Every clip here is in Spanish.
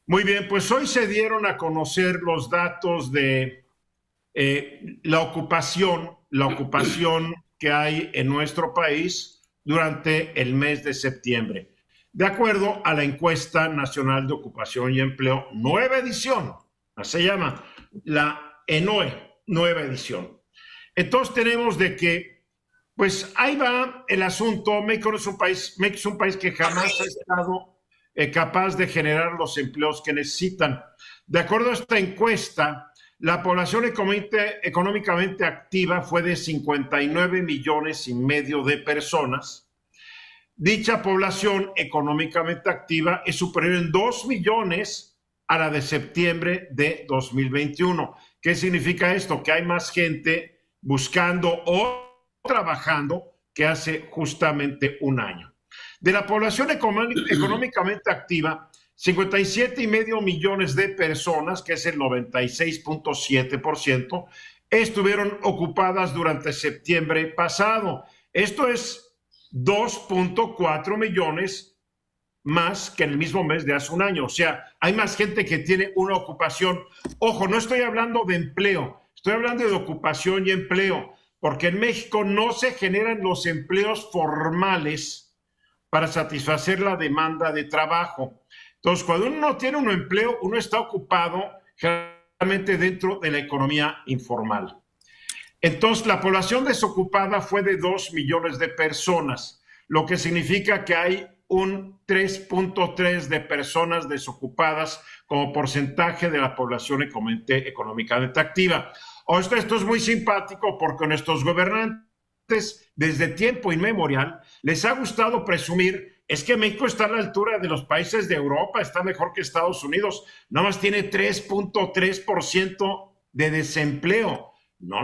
Muy bien, pues hoy se dieron a conocer los datos de la ocupación que hay en nuestro país durante el mes de septiembre. De acuerdo a la encuesta nacional de ocupación y empleo, nueva edición, se llama la ENOE, nueva edición. Entonces tenemos de que, pues ahí va el asunto. México es un país que jamás ha estado capaz de generar los empleos que necesitan. De acuerdo a esta encuesta, la población económicamente activa fue de 59 millones y medio de personas. Dicha población económicamente activa es superior en 2 millones a la de septiembre de 2021. ¿Qué significa esto? Que hay más gente buscando o trabajando que hace justamente un año. De la población económicamente activa, 57,5 millones de personas, que es el 96.7%, estuvieron ocupadas durante septiembre pasado. Esto es 2.4 millones más que en el mismo mes de hace un año. O sea, hay más gente que tiene una ocupación. Ojo, no estoy hablando de empleo, estoy hablando de ocupación y empleo, porque en México no se generan los empleos formales para satisfacer la demanda de trabajo. Entonces, cuando uno no tiene un empleo, uno está ocupado generalmente dentro de la economía informal. Entonces, la población desocupada fue de 2 millones de personas, lo que significa que hay un 3.3 de personas desocupadas como porcentaje de la población económicamente activa. Esto es muy simpático porque nuestros gobernantes desde tiempo inmemorial les ha gustado presumir, es que México está a la altura de los países de Europa, está mejor que Estados Unidos, nada más tiene 3.3% de desempleo. No,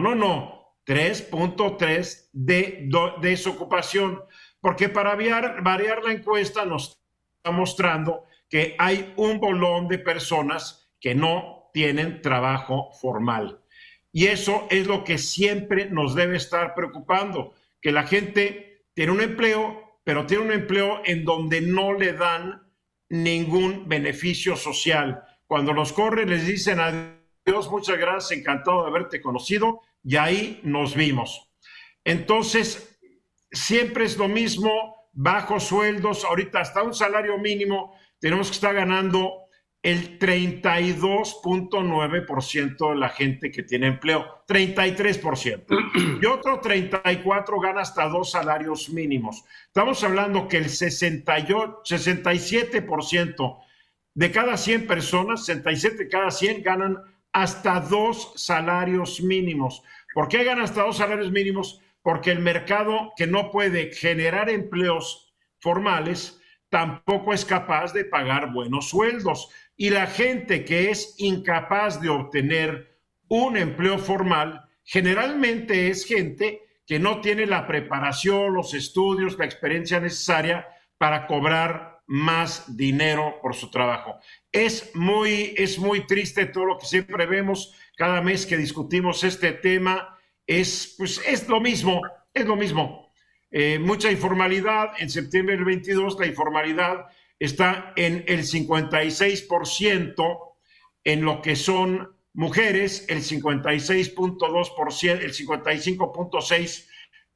3.3 de desocupación, porque para variar la encuesta nos está mostrando que hay un bolón de personas que no tienen trabajo formal. Y eso es lo que siempre nos debe estar preocupando, que la gente tiene un empleo, pero tiene un empleo en donde no le dan ningún beneficio social. Cuando los corren les dicen adiós, muchas gracias, encantado de haberte conocido, y ahí nos vimos. Entonces, siempre es lo mismo, bajos sueldos, ahorita hasta un salario mínimo tenemos que estar ganando el 32.9% de la gente que tiene empleo, 33%. Y otro 34% gana hasta 2 salarios mínimos. Estamos hablando que el 67% de cada 100 personas, 67 de cada 100 ganan hasta 2 salarios mínimos. ¿Por qué ganan hasta 2 salarios mínimos? Porque el mercado que no puede generar empleos formales tampoco es capaz de pagar buenos sueldos. Y la gente que es incapaz de obtener un empleo formal generalmente es gente que no tiene la preparación, los estudios, la experiencia necesaria para cobrar más dinero por su trabajo. Es muy triste todo lo que siempre vemos cada mes que discutimos este tema. Es lo mismo. Mucha informalidad. En septiembre del 22 la informalidad está en el 56% en lo que son mujeres, el 56.2%, el 55.6%,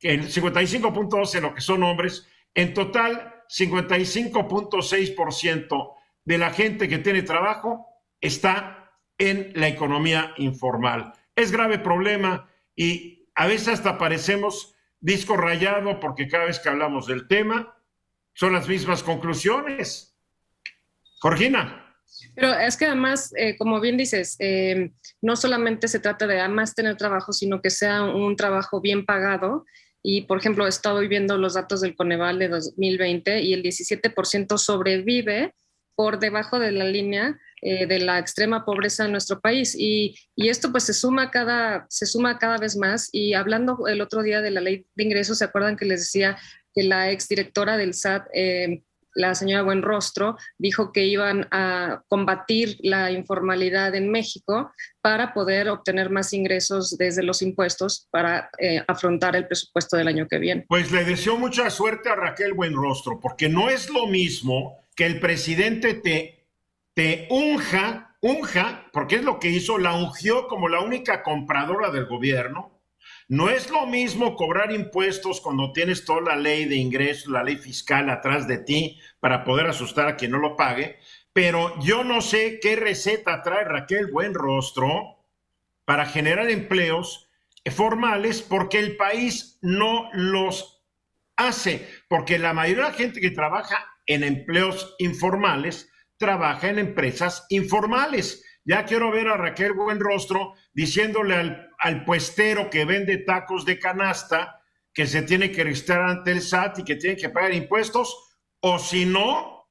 el 55.2% en lo que son hombres. En total, 55.6% de la gente que tiene trabajo está en la economía informal. Es grave problema y a veces hasta parecemos disco rayado porque cada vez que hablamos del tema son las mismas conclusiones. Georgina. Pero es que además, como bien dices, no solamente se trata de además tener trabajo, sino que sea un trabajo bien pagado. Y, por ejemplo, he estado viendo los datos del Coneval de 2020 y el 17% sobrevive por debajo de la línea de la extrema pobreza en nuestro país. Y esto pues se suma cada vez más. Y hablando el otro día de la ley de ingresos, ¿se acuerdan que les decía que la exdirectora del SAT, la señora Buenrostro, dijo que iban a combatir la informalidad en México para poder obtener más ingresos desde los impuestos para afrontar el presupuesto del año que viene? Pues le deseo mucha suerte a Raquel Buenrostro, porque no es lo mismo que el presidente te te unja, porque es lo que hizo, la ungió como la única compradora del gobierno. No es lo mismo cobrar impuestos cuando tienes toda la ley de ingresos, la ley fiscal atrás de ti para poder asustar a quien no lo pague, pero yo no sé qué receta trae Raquel Buenrostro para generar empleos formales, porque el país no los hace, porque la mayoría de la gente que trabaja en empleos informales trabaja en empresas informales. Ya quiero ver a Raquel Buenrostro diciéndole al puestero que vende tacos de canasta que se tiene que registrar ante el SAT y que tiene que pagar impuestos, o si no,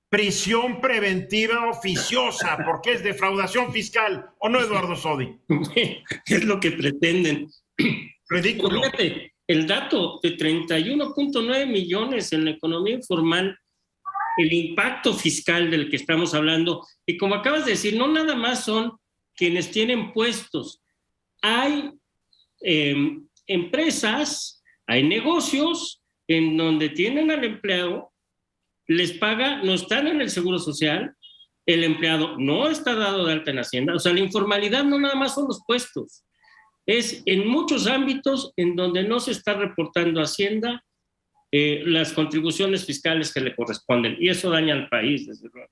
prisión preventiva oficiosa, porque es defraudación fiscal, ¿o no, Eduardo Sodi? Es lo que pretenden. Ridículo. Fíjate, el dato de 31.9 millones en la economía informal, el impacto fiscal del que estamos hablando, y como acabas de decir, no nada más son quienes tienen puestos. Hay empresas, hay negocios en donde tienen al empleado, les paga, no están en el Seguro Social, el empleado no está dado de alta en Hacienda. O sea, la informalidad no nada más son los puestos, es en muchos ámbitos en donde no se está reportando a Hacienda las contribuciones fiscales que le corresponden, y eso daña al país, desde luego.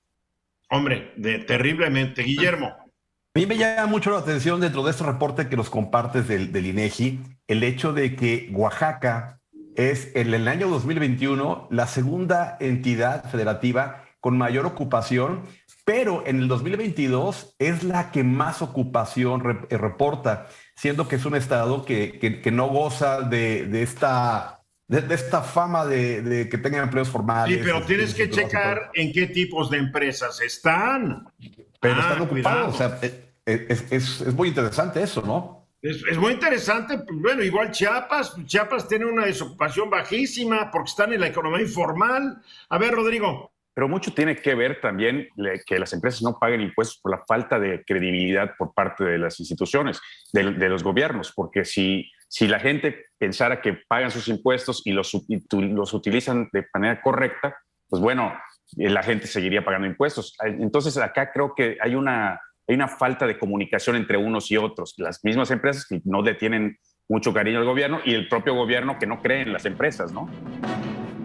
Hombre, terriblemente. Guillermo. A mí me llama mucho la atención dentro de este reporte que nos compartes del INEGI, el hecho de que Oaxaca es en el año 2021 la segunda entidad federativa con mayor ocupación, pero en el 2022 es la que más ocupación reporta, siendo que es un estado que no goza de esta fama de que tengan empleos formales. Sí, pero tienes que checar en qué tipos de empresas están. Pero están ocupados, o sea, es muy interesante eso, ¿no? Es muy interesante. Bueno, igual Chiapas tiene una desocupación bajísima porque están en la economía informal. A ver, Rodrigo. Pero mucho tiene que ver también que las empresas no paguen impuestos por la falta de credibilidad por parte de las instituciones, de los gobiernos, porque si la gente pensara que pagan sus impuestos y los utilizan de manera correcta, pues bueno, la gente seguiría pagando impuestos. Entonces acá creo que hay una falta de comunicación entre unos y otros. Las mismas empresas que no detienen mucho cariño al gobierno y el propio gobierno que no cree en las empresas, ¿no?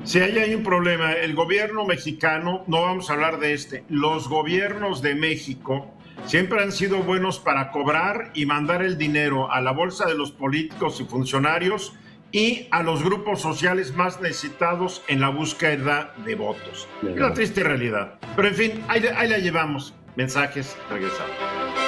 Sí, ahí hay un problema. El gobierno mexicano, no vamos a hablar de los gobiernos de México siempre han sido buenos para cobrar y mandar el dinero a la bolsa de los políticos y funcionarios y a los grupos sociales más necesitados en la búsqueda de votos. Es la triste realidad. Pero en fin, ahí la llevamos. Mensajes, regresamos.